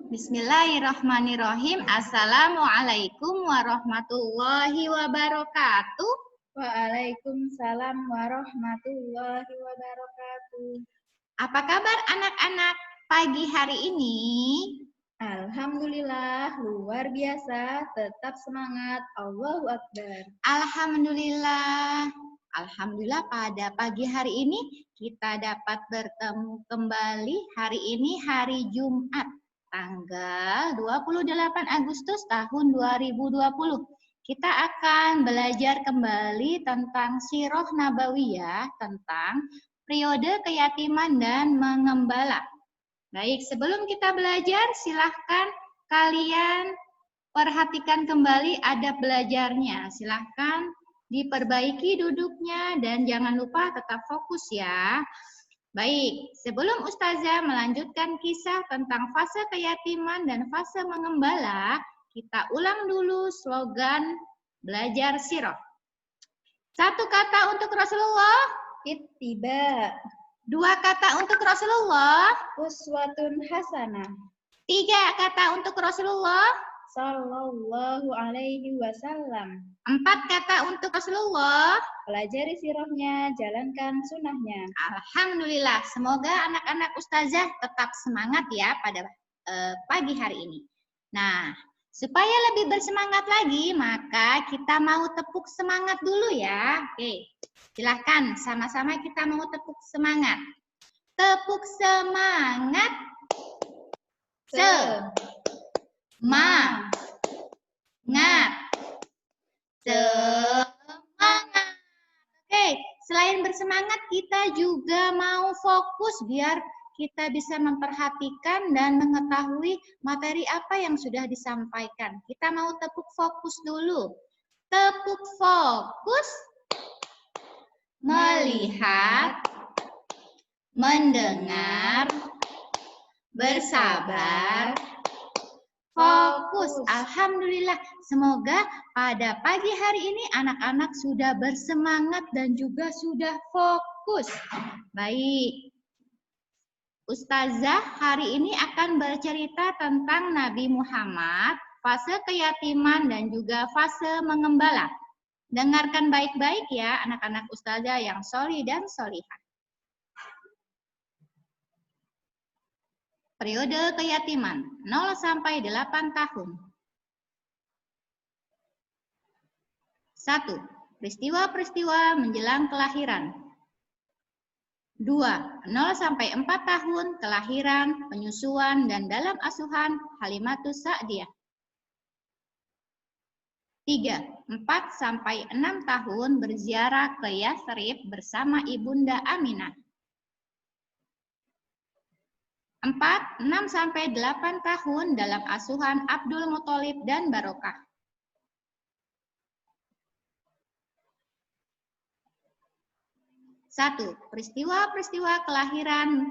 Bismillahirrahmanirrahim. Assalamualaikum warahmatullahi wabarakatuh. Waalaikumsalam warahmatullahi wabarakatuh. Apa kabar anak-anak pagi hari ini? Alhamdulillah, luar biasa, tetap semangat, Allahu Akbar. Alhamdulillah. Alhamdulillah pada pagi hari ini kita dapat bertemu kembali. Hari ini hari Jumat, tanggal 28 Agustus tahun 2020. Kita akan belajar kembali tentang Sirah Nabawiyah, tentang periode keyatiman dan mengembala. Baik, sebelum kita belajar, silahkan kalian perhatikan kembali adab belajarnya. Silahkan diperbaiki duduknya dan jangan lupa tetap fokus ya. Baik, sebelum Ustazah melanjutkan kisah tentang fase keyatiman dan fase mengembala, kita ulang dulu slogan belajar sirah. Satu kata untuk Rasulullah. Ittiba. Dua kata untuk Rasulullah. Uswatun hasanah. Tiga kata untuk Rasulullah. Sallallahu alaihi wasallam. Empat kata untuk Rasulullah. Pelajari sirahnya, jalankan sunnahnya. Alhamdulillah, semoga anak-anak Ustazah tetap semangat ya pada pagi hari ini. Nah, supaya lebih bersemangat lagi, maka kita mau tepuk semangat dulu ya. Oke, silahkan sama-sama kita mau tepuk semangat. Tepuk semangat. Semangat. Semangat. Oke, selain bersemangat, kita juga mau fokus biar kita bisa memperhatikan dan mengetahui materi apa yang sudah disampaikan. Kita mau tepuk fokus dulu. Tepuk fokus. Melihat, mendengar, bersabar, fokus. Alhamdulillah, semoga pada pagi hari ini anak-anak sudah bersemangat dan juga sudah fokus. Baik, Ustazah hari ini akan bercerita tentang Nabi Muhammad, fase keyatiman dan juga fase mengembala. Dengarkan baik-baik ya anak-anak Ustazah yang sholih dan sholihah. Periode keyatiman 0 sampai 8 tahun. 1. Peristiwa-peristiwa menjelang kelahiran. 2. 0 sampai 4 tahun kelahiran, penyusuan dan dalam asuhan Halimatus Sa'diyah. 3. 4 sampai 6 tahun berziarah ke Yathrib bersama Ibunda Aminah. 4, 6 sampai 8 tahun dalam asuhan Abdul Muthalib dan Barokah. 1. Peristiwa-peristiwa kelahiran,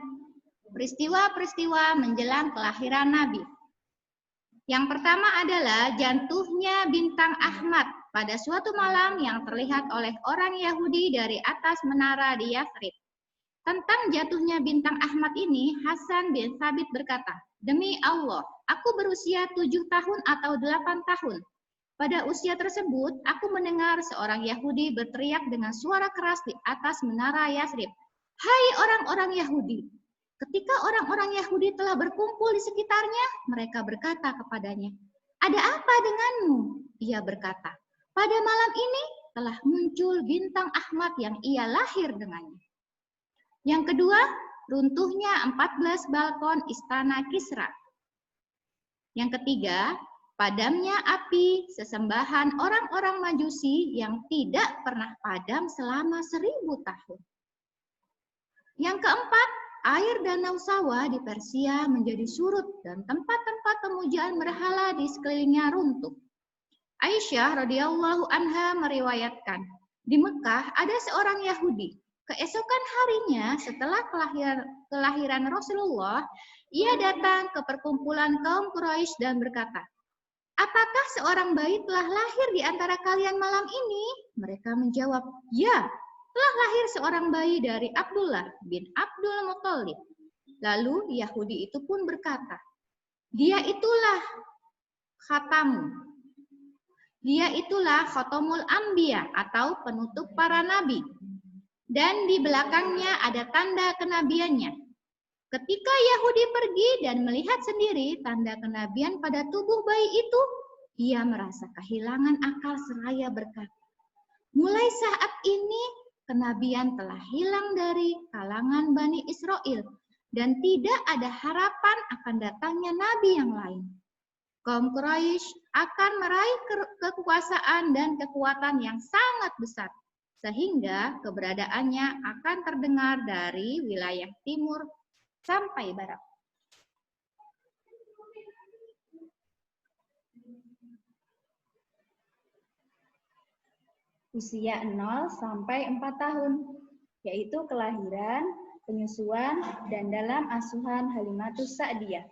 peristiwa-peristiwa menjelang kelahiran Nabi. Yang pertama adalah jatuhnya bintang Ahmad pada suatu malam yang terlihat oleh orang Yahudi dari atas menara di Yathrib. Tentang jatuhnya bintang Ahmad ini, Hasan bin Thabit berkata, "Demi Allah, aku berusia 7 tahun atau 8 tahun. Pada usia tersebut, aku mendengar seorang Yahudi berteriak dengan suara keras di atas menara Yathrib. Hai orang-orang Yahudi! Ketika orang-orang Yahudi telah berkumpul di sekitarnya, mereka berkata kepadanya, ada apa denganmu? Ia berkata, pada malam ini telah muncul bintang Ahmad yang ia lahir dengannya. Yang kedua, runtuhnya 14 balkon istana Kisra. Yang ketiga, padamnya api sesembahan orang-orang Majusi yang tidak pernah padam selama 1000 tahun. Yang keempat, air danau Sawa di Persia menjadi surut dan tempat-tempat pemujaan berhala di sekelilingnya runtuh. Aisyah radhiyallahu anha meriwayatkan, di Mekah ada seorang Yahudi. Keesokan harinya setelah kelahiran Rasulullah, ia datang ke perkumpulan kaum Quraisy dan berkata, apakah seorang bayi telah lahir di antara kalian malam ini? Mereka menjawab, ya, telah lahir seorang bayi dari Abdullah bin Abdul Muthalib. Lalu Yahudi itu pun berkata, Dia itulah khatamu. Dia itulah khotomul anbiya atau penutup para nabi. Dan di belakangnya ada tanda kenabiannya. Ketika Yahudi pergi dan melihat sendiri tanda kenabian pada tubuh bayi itu, ia merasa kehilangan akal seraya berkata, mulai saat ini kenabian telah hilang dari kalangan Bani Israel dan tidak ada harapan akan datangnya nabi yang lain. Kaum Quraisy akan meraih kekuasaan dan kekuatan yang sangat besar, sehingga keberadaannya akan terdengar dari wilayah timur sampai barat. Usia 0 sampai 4 tahun, yaitu kelahiran, penyusuan, dan dalam asuhan Halimatus Sa'diyah.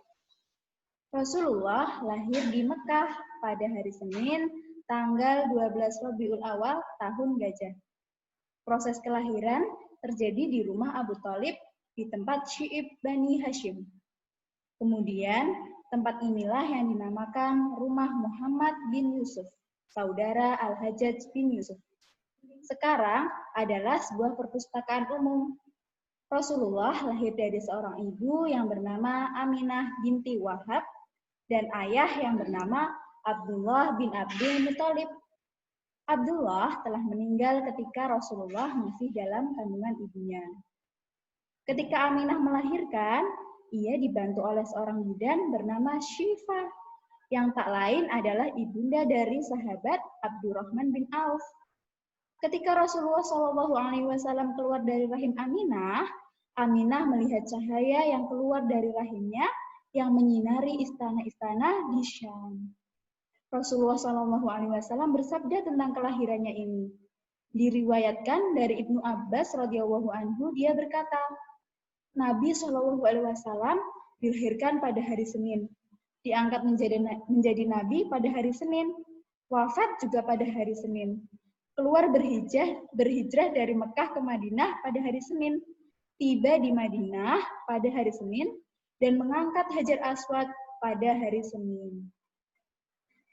Rasulullah lahir di Mekah pada hari Senin, tanggal 12 Rabiul Awal tahun Gajah. Proses kelahiran terjadi di rumah Abu Thalib di tempat Syi'ib Bani Hashim. Kemudian, tempat inilah yang dinamakan Rumah Muhammad bin Yusuf, saudara Al-Hajjaj bin Yusuf. Sekarang adalah sebuah perpustakaan umum. Rasulullah lahir dari seorang ibu yang bernama Aminah binti Wahab dan ayah yang bernama Abdullah bin Abdul Muthalib. Abdullah telah meninggal ketika Rasulullah masih dalam kandungan ibunya. Ketika Aminah melahirkan, ia dibantu oleh seorang bidan bernama Syifa, yang tak lain adalah ibunda dari sahabat Abdurrahman bin Auf. Ketika Rasulullah SAW keluar dari rahim Aminah, Aminah melihat cahaya yang keluar dari rahimnya yang menyinari istana-istana di Syam. Rasulullah SAW bersabda tentang kelahirannya ini. Diriwayatkan dari Ibnu Abbas radhiyallahu anhu, dia berkata, Nabi SAW dilahirkan pada hari Senin, diangkat menjadi nabi pada hari Senin, wafat juga pada hari Senin. Keluar berhijrah dari Mekah ke Madinah pada hari Senin, tiba di Madinah pada hari Senin, dan mengangkat Hajar Aswad pada hari Senin.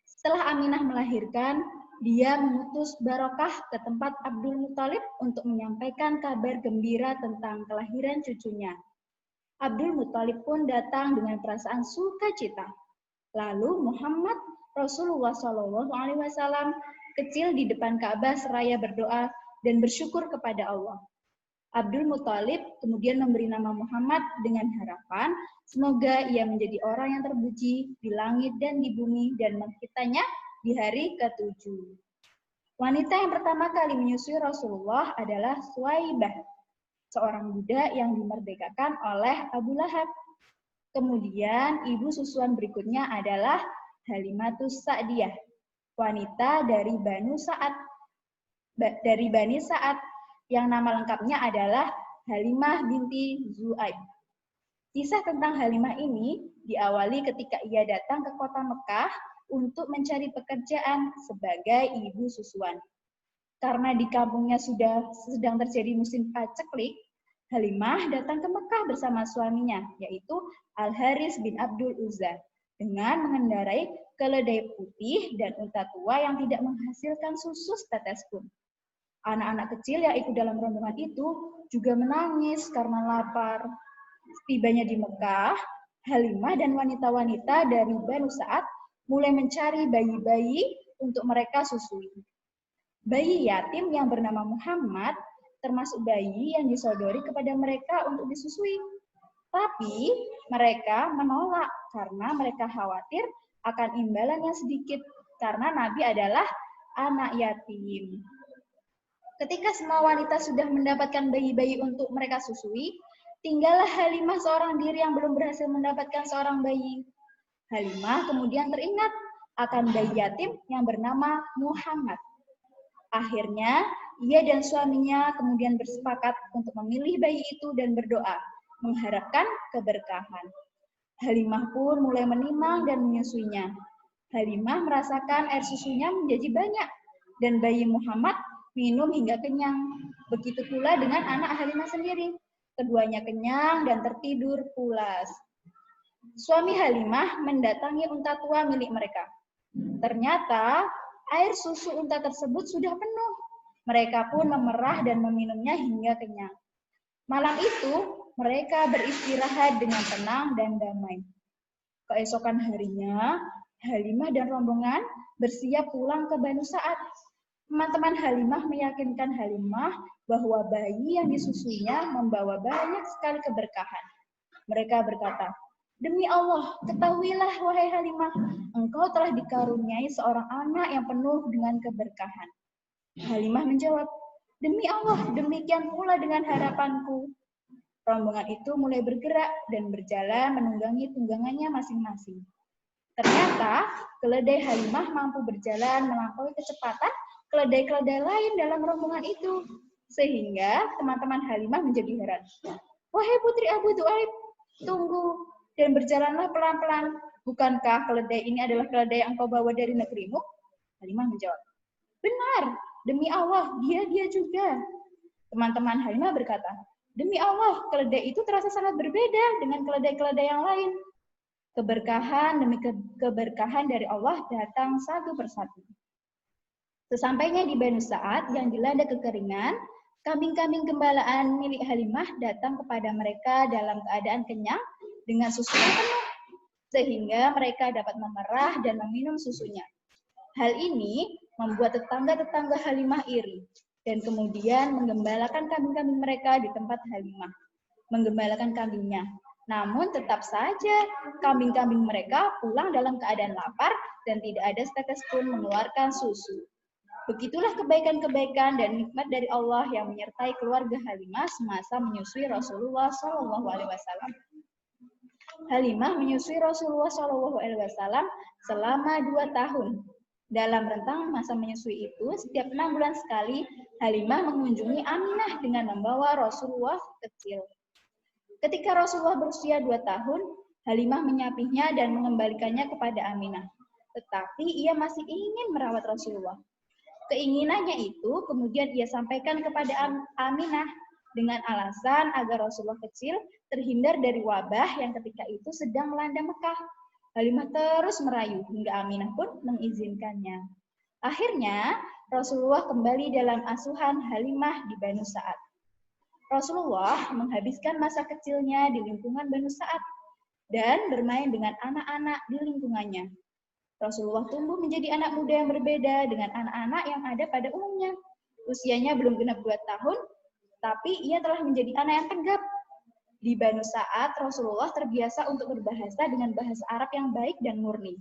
Setelah Aminah melahirkan, dia mengutus Barokah ke tempat Abdul Muthalib untuk menyampaikan kabar gembira tentang kelahiran cucunya. Abdul Muthalib pun datang dengan perasaan sukacita. Lalu Muhammad Rasulullah SAW kecil di depan Ka'bah seraya berdoa dan bersyukur kepada Allah. Abdul Muthalib kemudian memberi nama Muhammad dengan harapan semoga ia menjadi orang yang terpuji di langit dan di bumi dan mengkitanya di hari ke-7. Wanita yang pertama kali menyusui Rasulullah adalah Suwaibah, seorang budak yang dimerdekakan oleh Abu Lahab. Kemudian ibu susuan berikutnya adalah Halimatus Sa'diyah, wanita dari Bani Sa'ad, yang nama lengkapnya adalah Halimah binti Zu'aib. Kisah tentang Halimah ini diawali ketika ia datang ke kota Mekah untuk mencari pekerjaan sebagai ibu susuan. Karena di kampungnya sedang terjadi musim paceklik, Halimah datang ke Mekah bersama suaminya, yaitu Al-Haris bin Abdul Uzza, dengan mengendarai keledai putih dan unta tua yang tidak menghasilkan susu setetes pun. Anak-anak kecil yang ikut dalam rombongan itu juga menangis karena lapar. Setibanya di Mekah, Halimah dan wanita-wanita dari Banu Sa'ad mulai mencari bayi-bayi untuk mereka susui. Bayi yatim yang bernama Muhammad termasuk bayi yang disodori kepada mereka untuk disusui. Tapi mereka menolak karena mereka khawatir akan imbalan yang sedikit karena Nabi adalah anak yatim. Ketika semua wanita sudah mendapatkan bayi-bayi untuk mereka susui, tinggallah Halimah seorang diri yang belum berhasil mendapatkan seorang bayi. Halimah kemudian teringat akan bayi yatim yang bernama Muhammad. Akhirnya, ia dan suaminya kemudian bersepakat untuk memilih bayi itu dan berdoa, mengharapkan keberkahan. Halimah pun mulai menimang dan menyusuinya. Halimah merasakan air susunya menjadi banyak, dan bayi Muhammad minum hingga kenyang. Begitu pula dengan anak Halimah sendiri. Keduanya kenyang dan tertidur pulas. Suami Halimah mendatangi unta tua milik mereka. Ternyata air susu unta tersebut sudah penuh. Mereka pun memerah dan meminumnya hingga kenyang. Malam itu mereka beristirahat dengan tenang dan damai. Keesokan harinya, Halimah dan rombongan bersiap pulang ke Banu Sa'ad. Teman-teman Halimah meyakinkan Halimah bahwa bayi yang disusuinya membawa banyak sekali keberkahan. Mereka berkata, "Demi Allah, ketahuilah wahai Halimah, engkau telah dikaruniai seorang anak yang penuh dengan keberkahan." Halimah menjawab, "Demi Allah, demikian pula dengan harapanku." Rombongan itu mulai bergerak dan berjalan menunggangi tunggangannya masing-masing. Ternyata, keledai Halimah mampu berjalan melampaui kecepatan keledai-keledai lain dalam rombongan itu. Sehingga teman-teman Halimah menjadi heran. "Wahai putri Abu Du'aib, tunggu dan berjalanlah pelan-pelan. Bukankah keledai ini adalah keledai yang engkau bawa dari negerimu?" Halimah menjawab, "Benar, demi Allah, dia juga." Teman-teman Halimah berkata, "Demi Allah, keledai itu terasa sangat berbeda dengan keledai-keledai yang lain." Keberkahan demi keberkahan dari Allah datang satu persatu. Sesampainya di Banu Sa'ad yang dilanda kekeringan, kambing-kambing gembalaan milik Halimah datang kepada mereka dalam keadaan kenyang dengan susu yang penuh, sehingga mereka dapat memerah dan meminum susunya. Hal ini membuat tetangga-tetangga Halimah iri, dan kemudian menggembalakan kambing-kambing mereka di tempat Halimah. Menggembalakan kambingnya. Namun tetap saja kambing-kambing mereka pulang dalam keadaan lapar dan tidak ada setetes pun mengeluarkan susu. Begitulah kebaikan-kebaikan dan nikmat dari Allah yang menyertai keluarga Halimah semasa menyusui Rasulullah SAW. Halimah menyusui Rasulullah SAW selama 2 tahun. Dalam rentang masa menyusui itu, setiap 6 bulan sekali, Halimah mengunjungi Aminah dengan membawa Rasulullah kecil. Ketika Rasulullah berusia 2 tahun, Halimah menyapihnya dan mengembalikannya kepada Aminah. Tetapi ia masih ingin merawat Rasulullah. Keinginannya itu kemudian ia sampaikan kepada Aminah dengan alasan agar Rasulullah kecil terhindar dari wabah yang ketika itu sedang melanda Mekah. Halimah terus merayu hingga Aminah pun mengizinkannya. Akhirnya Rasulullah kembali dalam asuhan Halimah di Banu Sa'ad. Rasulullah menghabiskan masa kecilnya di lingkungan Banu Sa'ad dan bermain dengan anak-anak di lingkungannya. Rasulullah tumbuh menjadi anak muda yang berbeda dengan anak-anak yang ada pada umumnya. Usianya belum genap 2 tahun, tapi ia telah menjadi anak yang tegap. Di Banu Sa'ad, Rasulullah terbiasa untuk berbahasa dengan bahasa Arab yang baik dan murni.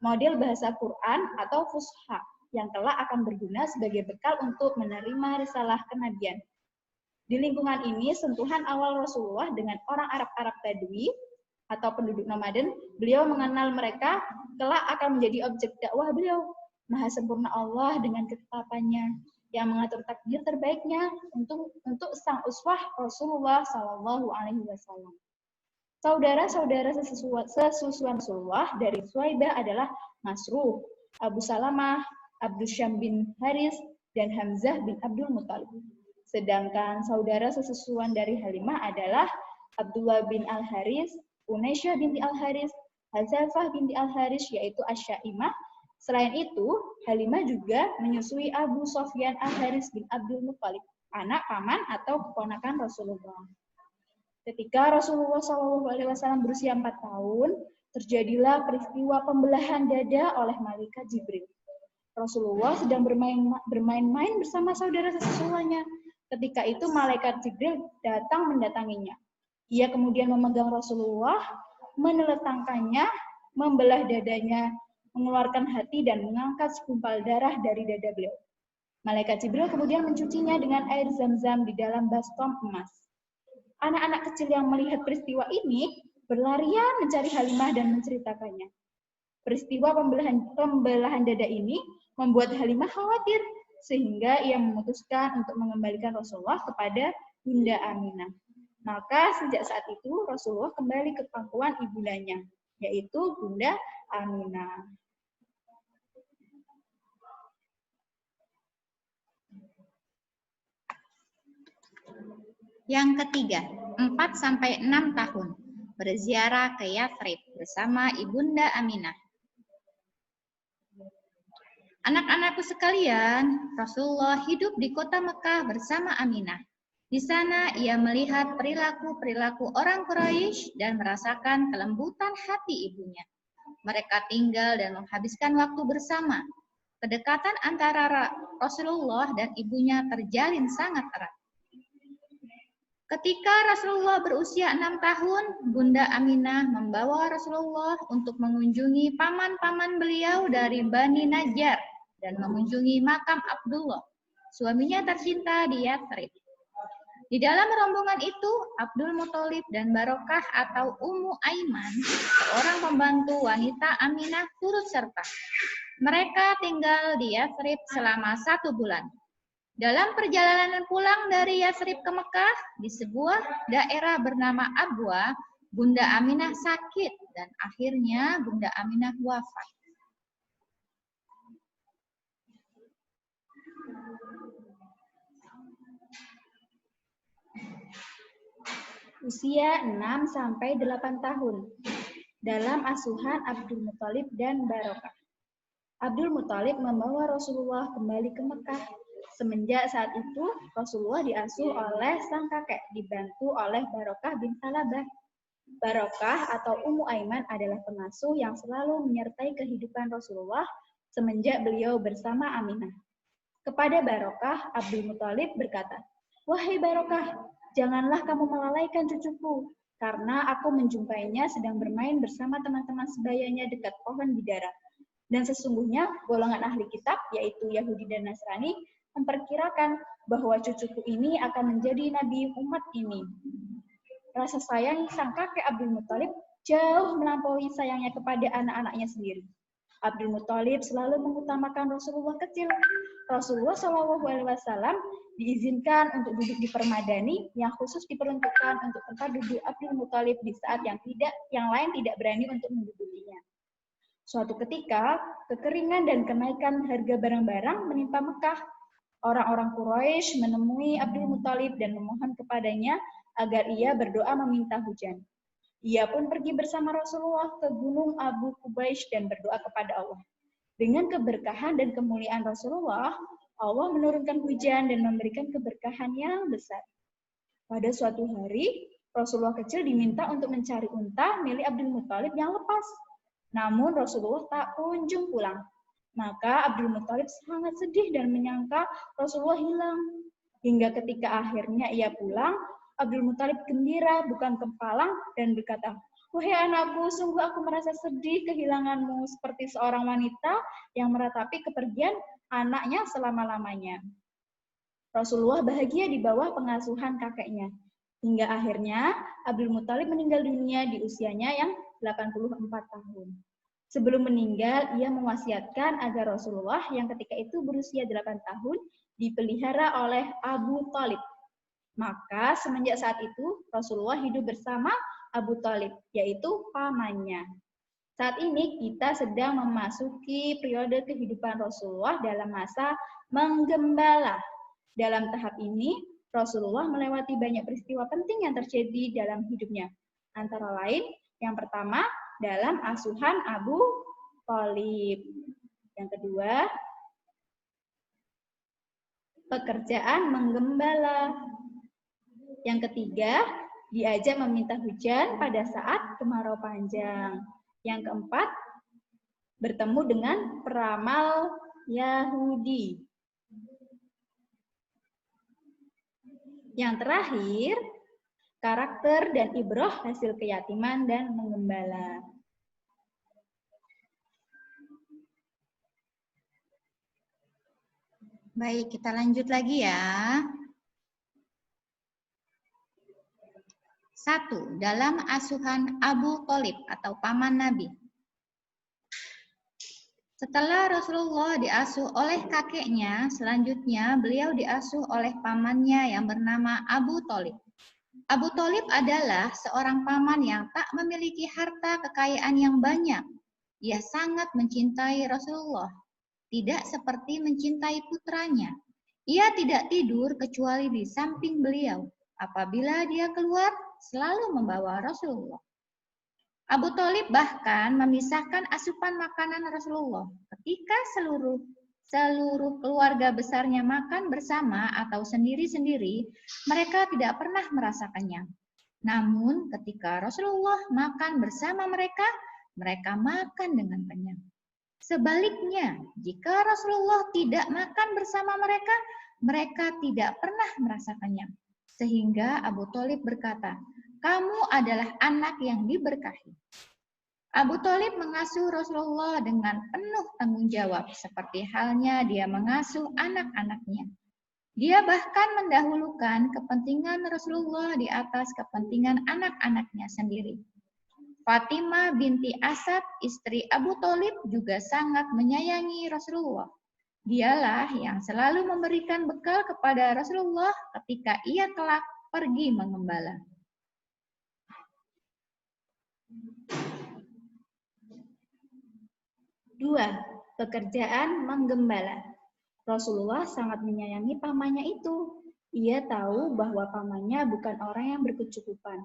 Model bahasa Quran atau fusha yang kelak akan berguna sebagai bekal untuk menerima risalah kenabian. Di lingkungan ini, sentuhan awal Rasulullah dengan orang Arab-Arab Badui atau penduduk nomaden, beliau mengenal mereka kelak akan menjadi objek dakwah beliau. Maha sempurna Allah dengan ketetapannya yang mengatur takdir terbaiknya untuk sang uswah Rasulullah SAW. Saudara-saudara sesusuan Rasulullah dari Suwaibah adalah Masruh, Abu Salamah, Abdul Syam bin Haris, dan Hamzah bin Abdul Muttalib. Sedangkan saudara sesusuan dari Halimah adalah Abdullah bin Al-Haris, Unaisyah binti Al-Haris, Hazafah binti Al-Haris, yaitu Asyaimah. Selain itu, Halimah juga menyusui Abu Sofyan Al-Haris bin Abdul Muttalib, anak paman atau keponakan Rasulullah. Ketika Rasulullah SAW berusia 4 tahun, terjadilah peristiwa pembelahan dada oleh malaikat Jibril. Rasulullah sedang bermain-main bersama saudara sesusuannya. Ketika itu malaikat Jibril datang mendatanginya. Ia kemudian memegang Rasulullah, meneletangkannya, membelah dadanya, mengeluarkan hati dan mengangkat segumpal darah dari dada beliau. Malaikat Jibril kemudian mencucinya dengan air zam-zam di dalam baskom emas. Anak-anak kecil yang melihat peristiwa ini berlarian mencari Halimah dan menceritakannya. Peristiwa pembelahan dada ini membuat Halimah khawatir, sehingga ia memutuskan untuk mengembalikan Rasulullah kepada Bunda Aminah. Maka sejak saat itu Rasulullah kembali ke pangkuan ibundanya, yaitu Bunda Aminah. Yang ketiga, 4-6 tahun. berziarah ke Yathrib bersama Ibunda Aminah. Anak-anakku sekalian, Rasulullah hidup di kota Mekah bersama Aminah. Di sana ia melihat perilaku-perilaku orang Quraisy dan merasakan kelembutan hati ibunya. Mereka tinggal dan menghabiskan waktu bersama. Kedekatan antara Rasulullah dan ibunya terjalin sangat erat. Ketika Rasulullah berusia 6 tahun, Bunda Aminah membawa Rasulullah untuk mengunjungi paman-paman beliau dari Bani Najjar dan mengunjungi makam Abdullah, suaminya tercinta di Yathrib. Di dalam rombongan itu, Abdul Muthalib dan Barokah atau Ummu Aiman, seorang pembantu wanita Aminah, turut serta. Mereka tinggal di Yathrib selama 1 bulan. Dalam perjalanan pulang dari Yathrib ke Mekah, di sebuah daerah bernama Abwa, Bunda Aminah sakit dan akhirnya Bunda Aminah wafat. Usia 6-8 tahun. Dalam asuhan Abdul Muthalib dan Barokah. Abdul Muthalib membawa Rasulullah kembali ke Mekah. Semenjak saat itu, Rasulullah diasuh oleh sang kakek, dibantu oleh Barokah bin Salabah. Barokah atau Ummu Aiman adalah pengasuh yang selalu menyertai kehidupan Rasulullah semenjak beliau bersama Aminah. Kepada Barokah, Abdul Muthalib berkata, "Wahai Barokah, janganlah kamu melalaikan cucuku, karena aku menjumpainya sedang bermain bersama teman-teman sebayanya dekat pohon bidara. Dan sesungguhnya golongan ahli kitab, yaitu Yahudi dan Nasrani, memperkirakan bahwa cucuku ini akan menjadi nabi umat ini." Rasa sayang sang kakek Abdul Muthalib jauh melampaui sayangnya kepada anak-anaknya sendiri. Abdul Muthalib selalu mengutamakan Rasulullah kecil. Rasulullah SAW diizinkan untuk duduk di permadani yang khusus diperuntukkan untuk tempat duduk Abdul Muthalib di saat yang lain tidak berani untuk mendudukinya. Suatu ketika, kekeringan dan kenaikan harga barang-barang menimpa Mekah. Orang-orang Quraisy menemui Abdul Muthalib dan memohon kepadanya agar ia berdoa meminta hujan. Ia pun pergi bersama Rasulullah ke gunung Abu Qubaish dan berdoa kepada Allah. Dengan keberkahan dan kemuliaan Rasulullah, Allah menurunkan hujan dan memberikan keberkahan yang besar. Pada suatu hari, Rasulullah kecil diminta untuk mencari unta milik Abdul Muthalib yang lepas. Namun Rasulullah tak kunjung pulang. Maka Abdul Muthalib sangat sedih dan menyangka Rasulullah hilang. Hingga ketika akhirnya ia pulang, Abdul Muthalib gembira bukan kempalang dan berkata, "Wahai anakku, sungguh aku merasa sedih kehilanganmu seperti seorang wanita yang meratapi kepergian anaknya selama-lamanya." Rasulullah bahagia di bawah pengasuhan kakeknya. Hingga akhirnya Abdul Muthalib meninggal dunia di usianya yang 84 tahun. Sebelum meninggal, ia mewasiatkan agar Rasulullah yang ketika itu berusia 8 tahun dipelihara oleh Abu Thalib. Maka semenjak saat itu Rasulullah hidup bersama Abu Thalib, yaitu pamannya. Saat ini kita sedang memasuki periode kehidupan Rasulullah dalam masa menggembala. Dalam tahap ini, Rasulullah melewati banyak peristiwa penting yang terjadi dalam hidupnya. Antara lain, yang pertama, dalam asuhan Abu Thalib. Yang kedua, pekerjaan menggembala. Yang ketiga, diajak meminta hujan pada saat kemarau panjang. Yang keempat, bertemu dengan peramal Yahudi. Yang terakhir, karakter dan ibrah hasil keyatiman dan menggembala. Baik, kita lanjut lagi ya. 1. Dalam asuhan Abu Thalib atau paman Nabi. Setelah Rasulullah diasuh oleh kakeknya, selanjutnya beliau diasuh oleh pamannya yang bernama Abu Thalib. Abu Thalib adalah seorang paman yang tak memiliki harta kekayaan yang banyak. Ia sangat mencintai Rasulullah, tidak seperti mencintai putranya. Ia tidak tidur kecuali di samping beliau. Apabila dia keluar, selalu membawa Rasulullah. Abu Thalib bahkan memisahkan asupan makanan Rasulullah ketika seluruh keluarga besarnya makan bersama atau sendiri-sendiri, mereka tidak pernah merasa kenyang. Namun ketika Rasulullah makan bersama mereka, mereka makan dengan kenyang. Sebaliknya, jika Rasulullah tidak makan bersama mereka, mereka tidak pernah merasa kenyang. Sehingga Abu Thalib berkata, "Kamu adalah anak yang diberkahi." Abu Thalib mengasuh Rasulullah dengan penuh tanggung jawab, seperti halnya dia mengasuh anak-anaknya. Dia bahkan mendahulukan kepentingan Rasulullah di atas kepentingan anak-anaknya sendiri. Fatimah binti Asad, istri Abu Thalib, juga sangat menyayangi Rasulullah. Dialah yang selalu memberikan bekal kepada Rasulullah ketika ia kelak pergi mengembala. Dua, pekerjaan menggembala. Rasulullah sangat menyayangi pamannya itu. Ia tahu bahwa pamannya bukan orang yang berkecukupan.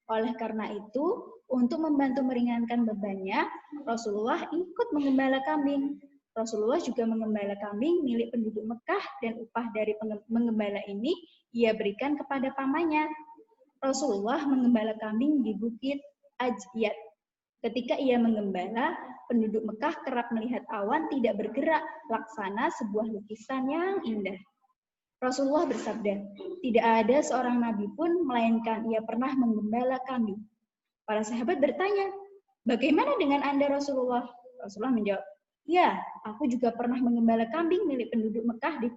Oleh karena itu, untuk membantu meringankan bebannya, Rasulullah ikut menggembala kambing. Rasulullah juga menggembala kambing milik penduduk Mekah dan upah dari menggembala ini ia berikan kepada pamannya. Rasulullah menggembala kambing di Bukit Ajyad. Ketika ia menggembala, penduduk Mekah kerap melihat awan tidak bergerak, laksana sebuah lukisan yang indah. Rasulullah bersabda, "Tidak ada seorang nabi pun melainkan ia pernah menggembala kambing." Para sahabat bertanya, "Bagaimana dengan Anda, Rasulullah?" Rasulullah menjawab, "Ya, aku juga pernah menggembala kambing milik penduduk Mekah di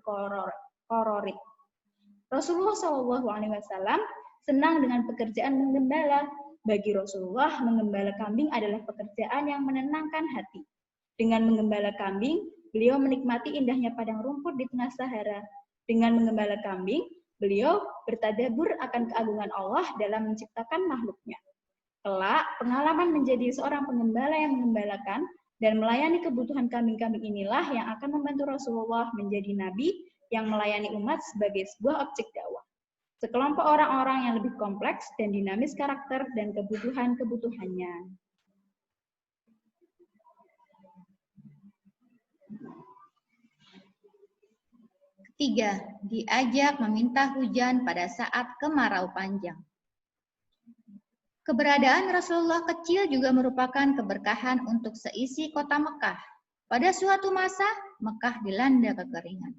Qororik." Rasulullah SAW senang dengan pekerjaan menggembala. Bagi Rasulullah, menggembala kambing adalah pekerjaan yang menenangkan hati. Dengan menggembala kambing, beliau menikmati indahnya padang rumput di tengah Sahara. Dengan menggembala kambing, beliau bertadabbur akan keagungan Allah dalam menciptakan makhluknya. Kelak, pengalaman menjadi seorang penggembala yang menggembalakan dan melayani kebutuhan kambing-kambing inilah yang akan membantu Rasulullah menjadi nabi yang melayani umat sebagai sebuah objek dakwah. Sekelompok orang-orang yang lebih kompleks dan dinamis karakter dan kebutuhan-kebutuhannya. Ketiga, diajak meminta hujan pada saat kemarau panjang. Keberadaan Rasulullah kecil juga merupakan keberkahan untuk seisi kota Mekah. Pada suatu masa, Mekah dilanda kekeringan.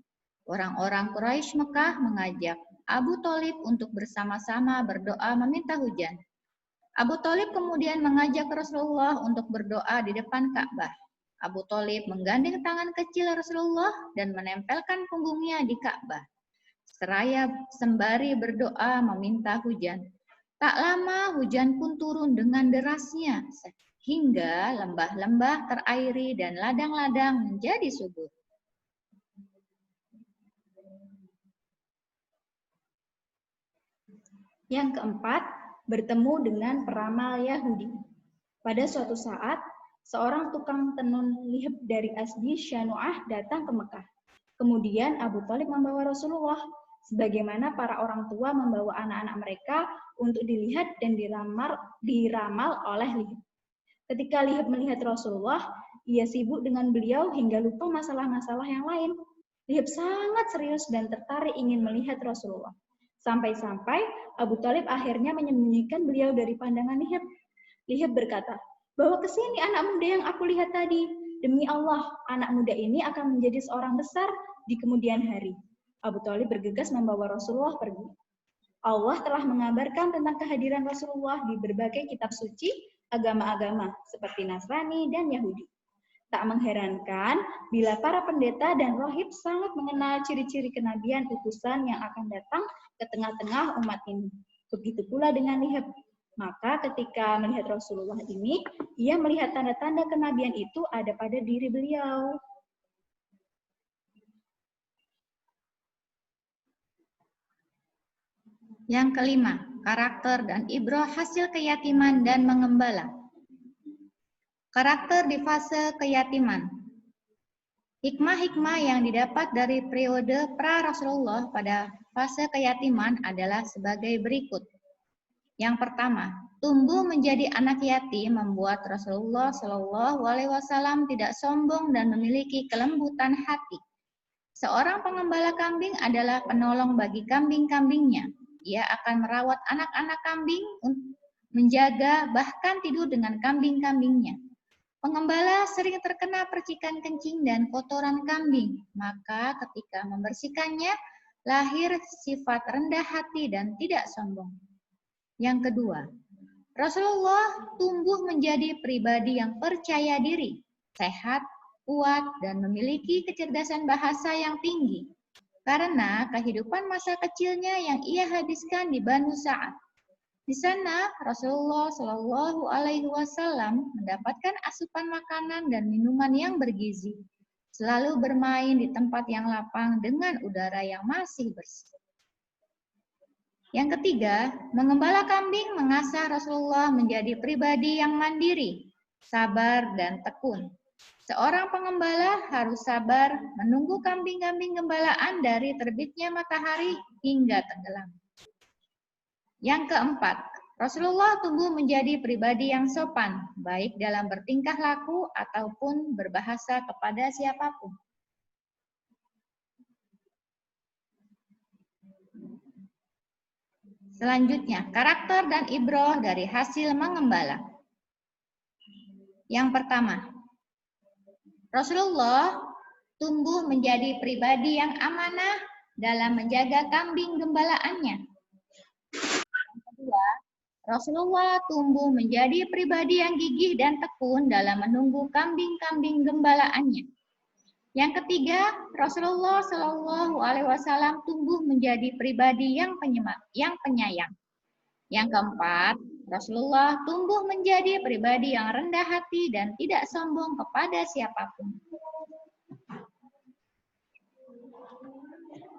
Orang-orang Quraisy Mekah mengajak Abu Thalib untuk bersama-sama berdoa meminta hujan. Abu Thalib kemudian mengajak Rasulullah untuk berdoa di depan Ka'bah. Abu Thalib menggandeng tangan kecil Rasulullah dan menempelkan punggungnya di Ka'bah, seraya sembari berdoa meminta hujan. Tak lama hujan pun turun dengan derasnya, hingga lembah-lembah terairi dan ladang-ladang menjadi subur. Yang keempat, bertemu dengan peramal Yahudi. Pada suatu saat, seorang tukang tenun lihab dari Asdi Syanu'ah datang ke Mekah. Kemudian Abu Thalib membawa Rasulullah, sebagaimana para orang tua membawa anak-anak mereka untuk dilihat dan diramal oleh lihab. Ketika lihab melihat Rasulullah, ia sibuk dengan beliau hingga lupa masalah-masalah yang lain. Lihab sangat serius dan tertarik ingin melihat Rasulullah. Sampai-sampai Abu Thalib akhirnya menyembunyikan beliau dari pandangan Lihab. Lihab berkata, "Bawa ke sini anak muda yang aku lihat tadi. Demi Allah, anak muda ini akan menjadi seorang besar di kemudian hari." Abu Thalib bergegas membawa Rasulullah pergi. Allah telah mengabarkan tentang kehadiran Rasulullah di berbagai kitab suci agama-agama seperti Nasrani dan Yahudi. Tak mengherankan bila para pendeta dan rohib sangat mengenal ciri-ciri kenabian utusan yang akan datang ke tengah-tengah umat ini. Begitu pula dengan Lihab. Maka ketika melihat Rasulullah ini, ia melihat tanda-tanda kenabian itu ada pada diri beliau. Yang kelima, karakter dan ibrah hasil keyatiman dan mengembala. Karakter di fase keyatiman. Hikmah-hikmah yang didapat dari periode pra-Rasulullah pada fase keyatiman adalah sebagai berikut. Yang pertama, tumbuh menjadi anak yatim membuat Rasulullah Shallallahu Alaihi Wasallam tidak sombong dan memiliki kelembutan hati. Seorang pengembala kambing adalah penolong bagi kambing-kambingnya. Ia akan merawat anak-anak kambing, menjaga, bahkan tidur dengan kambing-kambingnya. Pengembala sering terkena percikan kencing dan kotoran kambing, maka ketika membersihkannya, lahir sifat rendah hati dan tidak sombong. Yang kedua, Rasulullah tumbuh menjadi pribadi yang percaya diri, sehat, kuat, dan memiliki kecerdasan bahasa yang tinggi. Karena kehidupan masa kecilnya yang ia habiskan di Banu Sa'ad. Di sana Rasulullah Shallallahu Alaihi Wasallam mendapatkan asupan makanan dan minuman yang bergizi, selalu bermain di tempat yang lapang dengan udara yang masih bersih. Yang ketiga, mengembala kambing mengasah Rasulullah menjadi pribadi yang mandiri, sabar, dan tekun. Seorang pengembala harus sabar menunggu kambing-kambing gembalaan dari terbitnya matahari hingga tenggelam. Yang keempat, Rasulullah tumbuh menjadi pribadi yang sopan, baik dalam bertingkah laku ataupun berbahasa kepada siapapun. Selanjutnya, karakter dan ibroh dari hasil mengembala. Yang pertama, Rasulullah tumbuh menjadi pribadi yang amanah dalam menjaga kambing gembalaannya. Yang kedua, Rasulullah tumbuh menjadi pribadi yang gigih dan tekun dalam menunggu kambing-kambing gembalaannya. Yang ketiga, Rasulullah Shallallahu Alaihi Wasallam tumbuh menjadi pribadi yang penyayang. Yang keempat, Rasulullah tumbuh menjadi pribadi yang rendah hati dan tidak sombong kepada siapapun.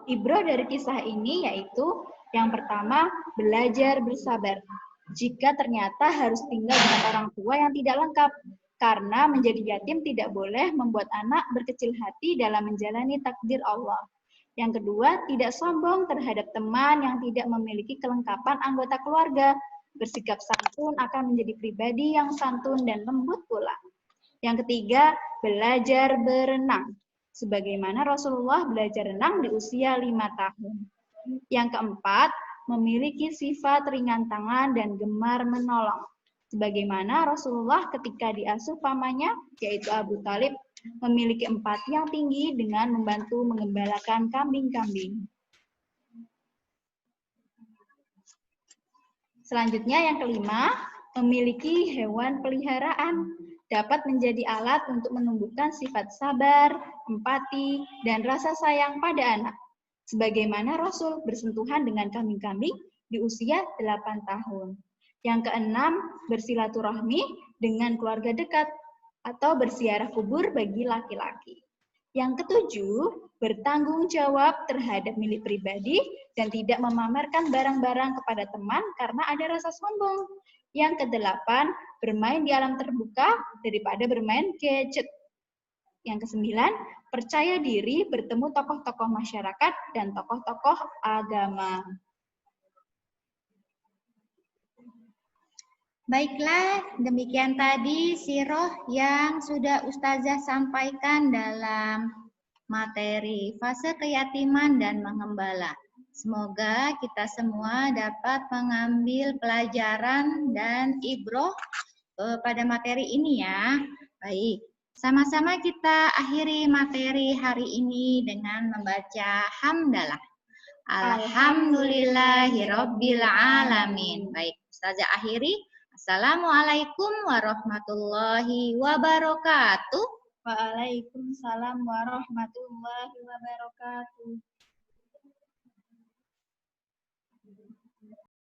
Ibroh dari kisah ini yaitu yang pertama, belajar bersabar. Jika ternyata harus tinggal dengan orang tua yang tidak lengkap, karena menjadi yatim tidak boleh membuat anak berkecil hati dalam menjalani takdir Allah. Yang kedua, tidak sombong terhadap teman yang tidak memiliki kelengkapan anggota keluarga. Bersikap santun akan menjadi pribadi yang santun dan lembut pula. Yang ketiga, belajar berenang. Sebagaimana Rasulullah belajar renang di usia 5 tahun. Yang keempat, memiliki sifat ringan tangan dan gemar menolong. Sebagaimana Rasulullah ketika diasuh pamannya, yaitu Abu Thalib, memiliki empati yang tinggi dengan membantu mengembalakan kambing-kambing. Selanjutnya yang kelima, memiliki hewan peliharaan. Dapat menjadi alat untuk menumbuhkan sifat sabar, empati, dan rasa sayang pada anak. Sebagaimana Rasul bersentuhan dengan kambing-kambing di usia 8 tahun. Yang keenam, bersilaturahmi dengan keluarga dekat atau berziarah kubur bagi laki-laki. Yang ketujuh, bertanggung jawab terhadap milik pribadi dan tidak memamerkan barang-barang kepada teman karena ada rasa sombong. Yang kedelapan, bermain di alam terbuka daripada bermain gadget. Yang kesembilan, percaya diri bertemu tokoh-tokoh masyarakat dan tokoh-tokoh agama. Baiklah, demikian tadi sirah yang sudah Ustazah sampaikan dalam materi fase keyatiman dan mengembala. Semoga kita semua dapat mengambil pelajaran dan ibroh pada materi ini ya. Baik, sama-sama kita akhiri materi hari ini dengan membaca hamdalah. Alhamdulillahirabbil alamin. Baik, Ustazah akhiri. Assalamualaikum warahmatullahi wabarakatuh. Waalaikumsalam warahmatullahi wabarakatuh.